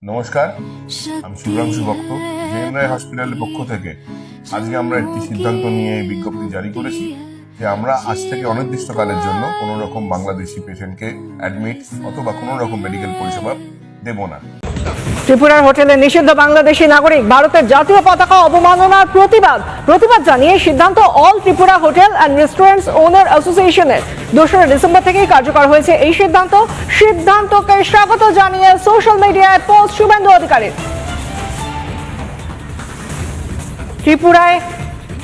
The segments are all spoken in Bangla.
নমস্কার, আমি শুভ্রাংশু ভক্ত। জেএন রায় হসপিটালের পক্ষ থেকে আজকে আমরা একটি সিদ্ধান্ত নিয়ে বিজ্ঞপ্তি জারি করেছি যে আমরা আজ থেকে অনির্দিষ্টকালের জন্য কোনো রকম বাংলাদেশি পেশেন্টকে অ্যাডমিট অথবা কোনো রকম মেডিকেল পরিষেবা দেব না। ত্রিপুরার হোটেলে নিষিদ্ধ বাংলাদেশি নাগরিক ভারতের জাতীয় পতাকা অবমাননার প্রতিবাদ জানিয়ে সিদ্ধান্ত all Tripura hotel and restaurants owner অ্যাসোসিয়েশনের 2রা ডিসেম্বর থেকেই কার্যকর হয়েছে এই সিদ্ধান্তকে স্বাগত জানিয়ে সোশ্যাল মিডিয়ায় পোস্ট শুভেন্দু অধিকারী। ত্রিপুরায়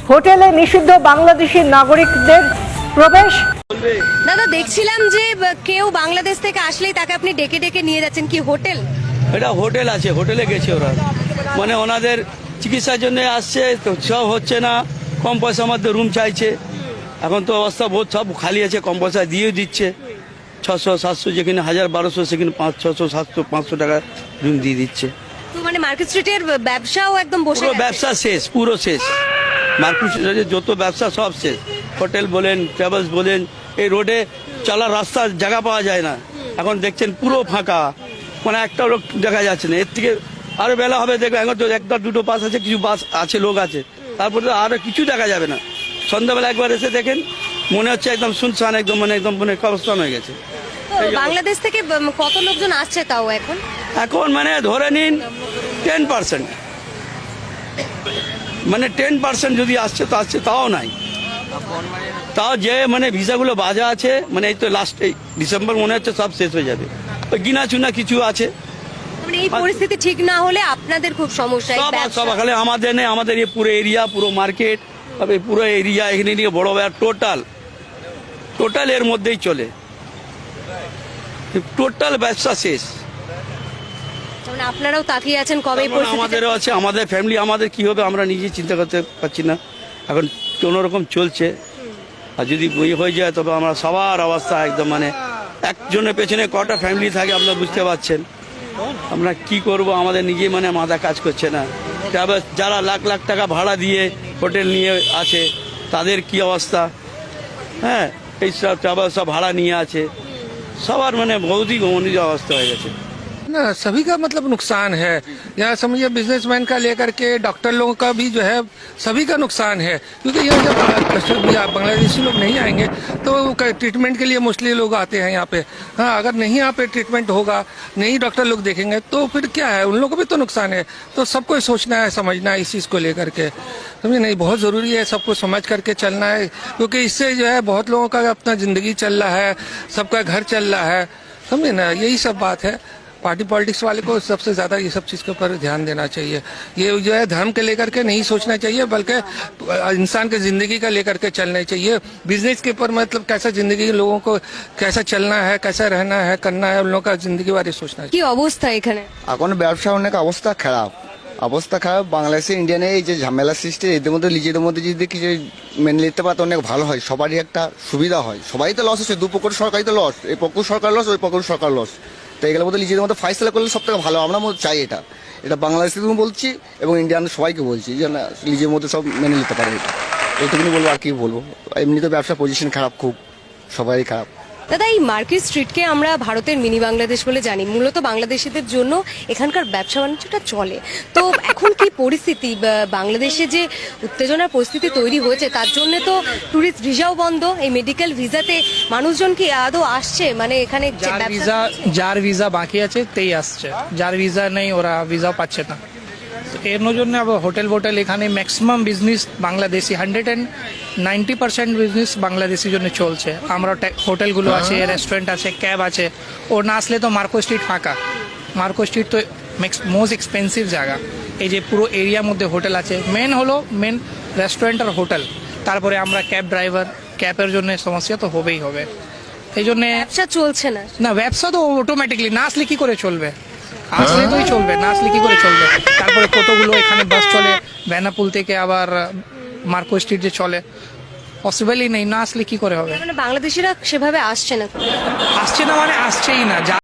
হোটেলে নিষিদ্ধ বাংলাদেশি নাগরিকদের প্রবেশ। দাদা, দেখছিলাম যে কেউ বাংলাদেশ থেকে আসলেই তাকে আপনি ডেকে ডেকে নিয়ে যাচ্ছেন, কি হোটেল? এটা হোটেল আছে, হোটেলে গেছে ওরা, মানে ওনাদের চিকিৎসার জন্য আসছে, তো সব হচ্ছে না, কম পয়সার মধ্যে রুম চাইছে। এখন তো অবস্থা বহুত সব খালি আছে, কম পয়সা দিয়েও দিচ্ছে, 600-700 যেখানে 1000-1200 সেখানে 500-600-700-500 টাকা রুম দিয়ে দিচ্ছে। তো মানে মার্কেট স্ট্রিটের ব্যবসাও একদম বসে পুরো গেছে। ব্যবসা শেষ, পুরো শেষ। মার্কেট স্ট্রিটের যত ব্যবসা সব শেষ, হোটেল বলেন, ট্রাভেলস বলেন, এই রোডে চলার রাস্তার জায়গা পাওয়া যায় না। এখন দেখছেন পুরো ফাঁকা, মানে একটা লোক দেখা যাচ্ছে না। এর থেকে আরো বেলা হবে দেখবে, এখন তো একটা দুটো বাস আছে, কিছু বাস আছে, লোক আছে, তারপরে তো আরো কিছু দেখা যাবে না। সন্ধ্যাবেলা একবার এসে দেখেন মনে হচ্ছে একদম শুনশান, একদম মানে কবরস্থান হয়ে গেছে। তো বাংলাদেশ থেকে কত লোকজন আসছে তাও এখন? এখন মানে ধরে নিন 10%, মানে 10% যদি আসছে তো আসছে, তাও নাই। তাও যে মানে ভিসাগুলো বাজা আছে, মানে এই তো লাস্ট এই ডিসেম্বর মনে হচ্ছে সব শেষ হয়ে যাবে। গিনা চুনা কিছু আছে। মানে এই পরিস্থিতি ঠিক না হলে আপনাদের খুব সমস্যা। এই ব্যবসা। সব খালি আমাদের নেই, আমাদের এই পুরো এরিয়া, পুরো মার্কেট, পুরো এরিয়া এখানে নিয়ে বড় টোটাল এর মধ্যেই চলে, টোটাল ব্যবসা শেষ। মানে আপনারাও তাকিয়ে আছেন কবে এই পরিস্থিতি? আমাদেরও আছে, আমাদের ফ্যামিলি, আমাদের কি হবে আমরা নিজে চিন্তা করতে পারছি না। এখন কোনো রকম চলছে, আর যদি বই হয়ে যায় তবে আমরা সবার অবস্থা একদম, মানে একজনের পেছনে কটা ফ্যামিলি থাকে আপনারা বুঝতে পারছেন। আমরা কি করব, আমাদের নিজে মানে মাথা কাজ করছে না। তবে যারা লাখ লাখ টাকা ভাড়া দিয়ে হোটেল নিয়ে আছে তাদের কি অবস্থা, হ্যাঁ, এই সব ট্রাভেল সব ভাড়া নিয়ে আছে, সবার মানে বহুতই গমনীয় অবস্থা হয়ে গেছে। ना सभी का मतलब नुकसान है। यहाँ समझिए बिजनेसमैन का लेकर के डॉक्टर लोगों का भी जो है सभी का नुकसान है, क्योंकि यहाँ जब बांग्लादेशी लोग नहीं आएंगे तो ट्रीटमेंट के लिए मोस्टली लोग आते हैं यहाँ पे। हाँ, अगर नहीं यहाँ पे ट्रीटमेंट होगा, नहीं डॉक्टर लोग देखेंगे तो फिर क्या है, उन लोगों को भी तो नुकसान है। तो सबको सोचना है, समझना है इस चीज़ को लेकर के, समझे नहीं, बहुत ज़रूरी है सबको समझ करके चलना है, क्योंकि इससे जो है बहुत लोगों का अपना ज़िंदगी चल रहा है, सबका घर चल रहा है, समझे ना, यही सब बात है। पार्टी पॉलिटिक्स वाले को सबसे ज्यादा ये सब चीज के ऊपर ध्यान देना चाहिए। ये जो है धर्म के लेकर के नहीं सोचना चाहिए, बल्कि इंसान के जिंदगी का लेकर के चलना चाहिए। बिजनेस के ऊपर मतलब कैसा जिंदगी लोगों को कैसा चलना है, कैसा रहना है, करना है, उन लोगों का जिंदगी बारे सोचना चाहिए। কি অবস্থা এখানে? এখন ব্যবসা অনেক অবস্থা খারাপ, বাংলাদেশে ইন্ডিয়ানে এই যে ঝামেলা সৃষ্টি, এদের মধ্যে নিজেদের মধ্যে যদি কিছু মেনে নিতে পারতো অনেক ভালো হয়, সবারই একটা সুবিধা হয়। সবাই তো লস হচ্ছে, দুপক্ষ সরকারই তো লস, এই পক্ষ সরকার লস, ওই পক্ষ সরকার লস। তো এগুলোর মধ্যে নিজেদের মধ্যে ফাইসলা করলে সব থেকে ভালো, আমরা চাই এটা। এটা বাংলাদেশে বলছি এবং ইন্ডিয়ান সবাইকে বলছি যে না, নিজের মধ্যে সব মেনে নিতে পারে, এইটুকুনি বলবো, আর কি বলবো। এমনি তো ব্যবসা পজিশন খারাপ, খুব সবারই খারাপ। দাদা, এই মার্কেট স্ট্রিটকে আমরা ভারতের মিনি বাংলাদেশ বলে জানি। মূলত বাংলাদেশিদের জন্য এখানকার ব্যবসা বাণিজ্যটা চলে। তো এখন কি পরিস্থিতি, বাংলাদেশে যে উত্তেজনার পরিস্থিতি তৈরি হয়েছে তার জন্য তো ট্যুরিস্ট ভিসাও বন্ধ। এই মেডিকেল ভিসাতে মানুষজন কি আদৌ আসছে? মানে এখানে যার ভিসা বাকি আছে তেই আসছে, যার ভিসা নেই ওরা ভিসাও পাচ্ছে না। তো এর জন্য হোটেল এখানে ম্যাক্সিমাম বিজনেস বাংলাদেশি, 190% বিজনেস বাংলাদেশির জন্য চলছে। আমরা হোটেলগুলো আছে, রেস্টুরেন্ট আছে, ক্যাব আছে। ও না আসলে তো মার্কো স্ট্রিট ফাঁকা। মার্কো স্ট্রিট তো মোস্ট এক্সপেন্সিভ জায়গা। এই যে পুরো এরিয়ার মধ্যে হোটেল আছে, মেন রেস্টুরেন্ট আর হোটেল। তারপরে আমরা ক্যাব ড্রাইভার, ক্যাবের জন্য সমস্যা তো হবেই হবে। এই জন্য ব্যবসা চলছে না। না, ব্যবসা তো অটোমেটিকলি, না আসলে কি করে চলবে? আসলে তোই চলবে, না আসলে কি করে চলবে? তারপরে কতগুলো এখানে বাস চলে, বেনাপুল থেকে আবার মার্কো স্ট্রিট যে চলে, পসিবলই নেই, না আসলে কি করে হবে? মানে বাংলাদেশিরা সেভাবে আসছে না। আসছে না মানে আসছেই না।